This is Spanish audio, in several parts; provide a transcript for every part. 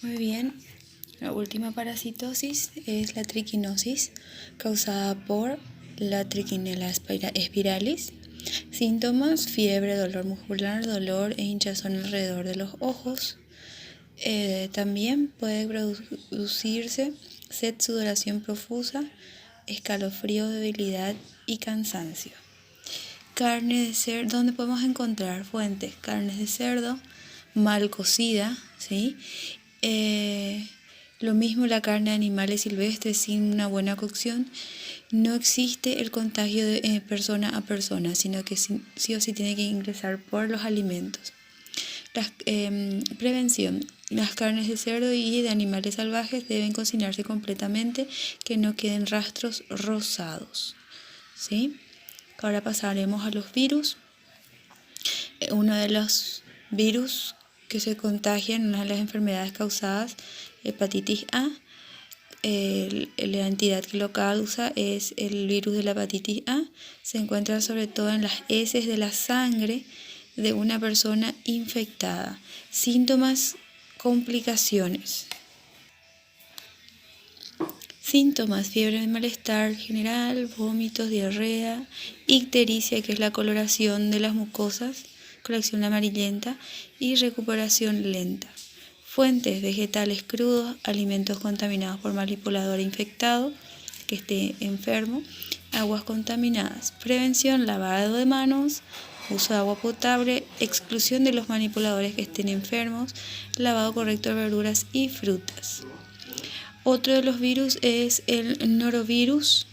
Muy bien. La última parasitosis es la triquinosis, causada por la Trichinella spiralis. Síntomas: fiebre, dolor muscular, dolor e hinchazón alrededor de los ojos. También puede producirse sed, sudoración profusa, escalofrío, debilidad y cansancio. Carne de cerdo, ¿dónde podemos encontrar fuentes? Carnes de cerdo mal cocida, ¿sí? Lo mismo la carne de animales silvestres sin una buena cocción. No existe el contagio de persona a persona, sino que sí o sí tiene que ingresar por los alimentos. Prevención. Las carnes de cerdo y de animales salvajes deben cocinarse completamente, que no queden rastros rosados, ¿sí? Ahora pasaremos a los virus. Uno de los virus que se contagian, una de las enfermedades causadas, hepatitis A, la entidad que lo causa es el virus de la hepatitis A. Se encuentra sobre todo en las heces de la sangre de una persona infectada. Síntomas, complicaciones. Síntomas: fiebre de malestar general, vómitos, diarrea, ictericia, que es la coloración de las mucosas, coloración amarillenta, y recuperación lenta. Fuentes: vegetales crudos, alimentos contaminados por manipulador infectado que esté enfermo, aguas contaminadas. Prevención: lavado de manos, uso de agua potable, exclusión de los manipuladores que estén enfermos, lavado correcto de verduras y frutas. Otro de los virus es el norovirus.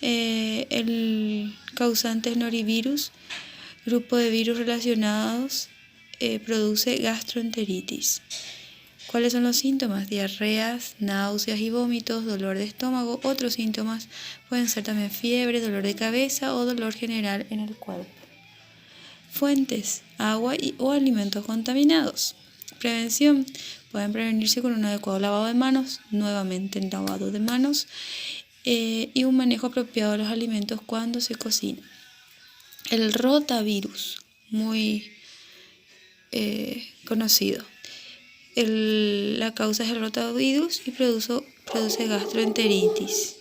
El causante es norovirus. Grupo de virus relacionados produce gastroenteritis. ¿Cuáles son los síntomas? Diarreas, náuseas y vómitos, dolor de estómago. Otros síntomas pueden ser también fiebre, dolor de cabeza o dolor general en el cuerpo. Fuentes: agua o alimentos contaminados. Prevención: pueden prevenirse con un adecuado lavado de manos, nuevamente el lavado de manos, y un manejo apropiado de los alimentos cuando se cocina. El rotavirus, muy conocido. La causa es el rotavirus y produce gastroenteritis.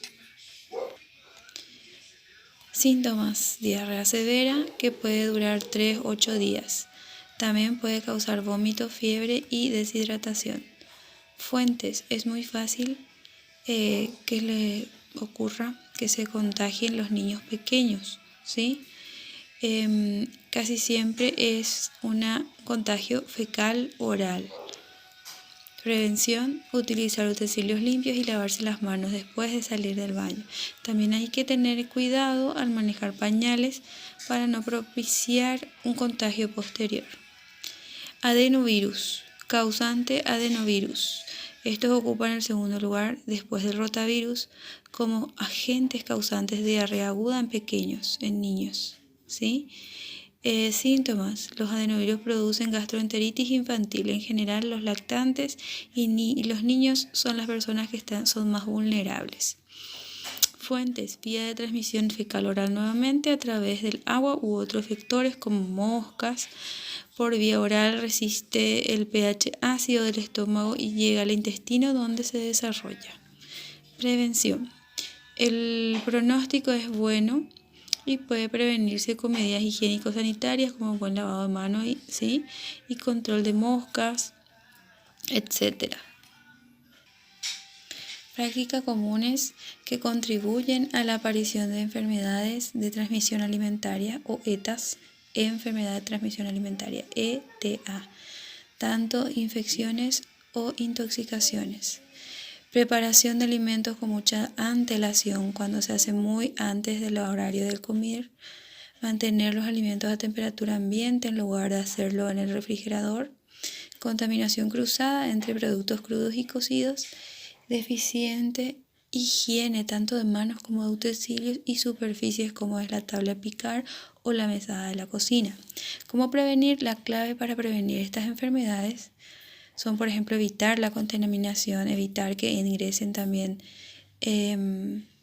Síntomas: diarrea severa que puede durar 3-8 días. También puede causar vómito, fiebre y deshidratación. Fuentes: es muy fácil que le ocurra que se contagien los niños pequeños, ¿sí? Casi siempre es un contagio fecal oral. Prevención: utilizar utensilios limpios y lavarse las manos después de salir del baño. También hay que tener cuidado al manejar pañales para no propiciar un contagio posterior. Adenovirus, causante adenovirus. Estos ocupan el segundo lugar después del rotavirus como agentes causantes de diarrea aguda en pequeños, en niños, ¿sí? Síntomas: los adenovirus producen gastroenteritis infantil. En general, los lactantes y los niños son las personas que son más vulnerables. Fuentes: vía de transmisión fecal oral nuevamente a través del agua u otros vectores como moscas. Por vía oral resiste el pH ácido del estómago y llega al intestino donde se desarrolla. Prevención: el pronóstico es bueno y puede prevenirse con medidas higiénico-sanitarias como buen lavado de manos y control de moscas, etc. Prácticas comunes que contribuyen a la aparición de enfermedades de transmisión alimentaria o ETAs, enfermedad de transmisión alimentaria, ETA, tanto infecciones o intoxicaciones. Preparación de alimentos con mucha antelación, cuando se hace muy antes del horario del comer. Mantener los alimentos a temperatura ambiente en lugar de hacerlo en el refrigerador. Contaminación cruzada entre productos crudos y cocidos. Deficiente higiene tanto de manos como de utensilios y superficies como es la tabla de picar o la mesada de la cocina. ¿Cómo prevenir? La clave para prevenir estas enfermedades son, por ejemplo, evitar la contaminación, evitar que ingresen también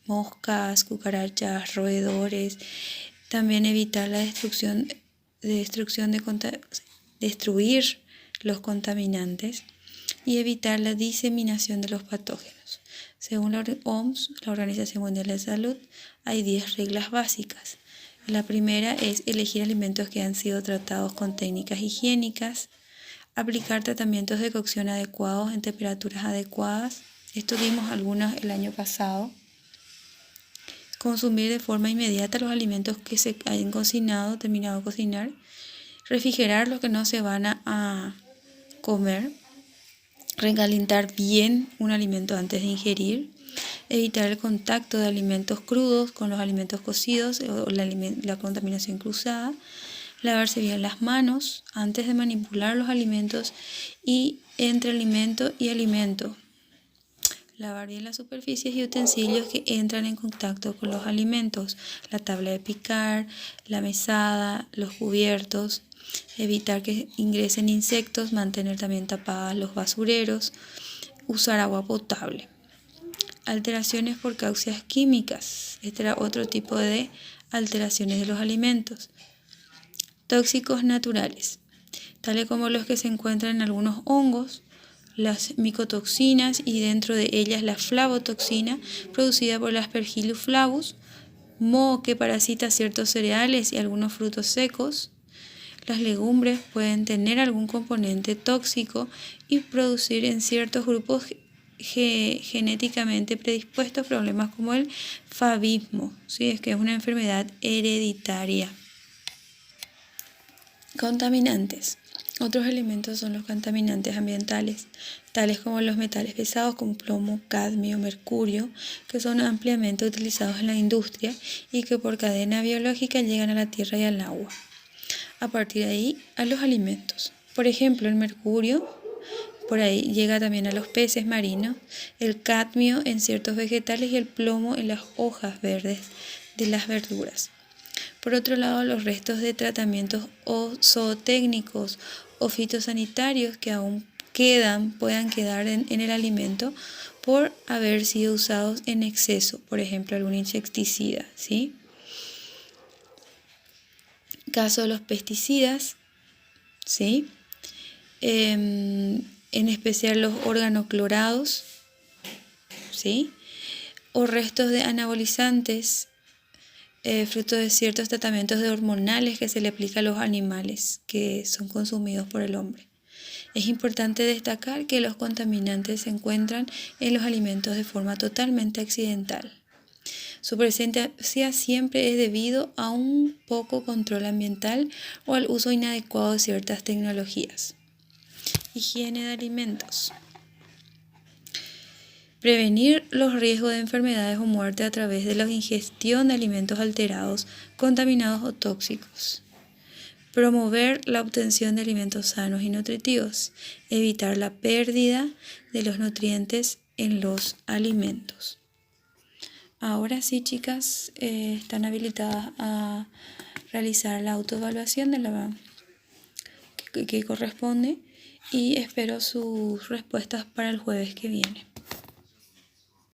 moscas, cucarachas, roedores. También evitar la destruir los contaminantes. y evitar la diseminación de los patógenos. Según la OMS, la Organización Mundial de Salud, hay 10 reglas básicas. La primera es elegir alimentos que han sido tratados con técnicas higiénicas, aplicar tratamientos de cocción adecuados en temperaturas adecuadas. Esto vimos algunos el año pasado. Consumir de forma inmediata los alimentos que se hayan cocinado, terminado de cocinar. Refrigerar los que no se van a comer. Recalentar bien un alimento antes de ingerir. Evitar el contacto de alimentos crudos con los alimentos cocidos o la contaminación cruzada. Lavarse bien las manos antes de manipular los alimentos y entre alimento y alimento. Lavar bien las superficies y utensilios que entran en contacto con los alimentos. La tabla de picar, la mesada, los cubiertos. Evitar que ingresen insectos, mantener también tapados los basureros. Usar agua potable. Alteraciones por causas químicas. Este era otro tipo de alteraciones de los alimentos. Tóxicos naturales, tales como los que se encuentran en algunos hongos, las micotoxinas y dentro de ellas la flavotoxina producida por el Aspergillus flavus, moho que parasita ciertos cereales y algunos frutos secos. Las legumbres pueden tener algún componente tóxico y producir en ciertos grupos genéticamente predispuestos problemas como el favismo, ¿sí? Es que es una enfermedad hereditaria. Contaminantes. Otros elementos son los contaminantes ambientales, tales como los metales pesados como plomo, cadmio, mercurio, que son ampliamente utilizados en la industria y que por cadena biológica llegan a la tierra y al agua. A partir de ahí, a los alimentos. Por ejemplo, el mercurio, por ahí llega también a los peces marinos, el cadmio en ciertos vegetales y el plomo en las hojas verdes de las verduras. Por otro lado, los restos de tratamientos zootécnicos o fitosanitarios que aún puedan quedar en el alimento por haber sido usados en exceso, por ejemplo, algún insecticida, ¿sí? Caso de los pesticidas, ¿sí? En especial los organoclorados, ¿sí? O restos de anabolizantes, fruto de ciertos tratamientos hormonales que se le aplica a los animales que son consumidos por el hombre. Es importante destacar que los contaminantes se encuentran en los alimentos de forma totalmente accidental. Su presencia siempre es debido a un poco control ambiental o al uso inadecuado de ciertas tecnologías. Higiene de alimentos. Prevenir los riesgos de enfermedades o muerte a través de la ingestión de alimentos alterados, contaminados o tóxicos. Promover la obtención de alimentos sanos y nutritivos. Evitar la pérdida de los nutrientes en los alimentos. Ahora sí, chicas, están habilitadas a realizar la autoevaluación de la que corresponde y espero sus respuestas para el jueves que viene.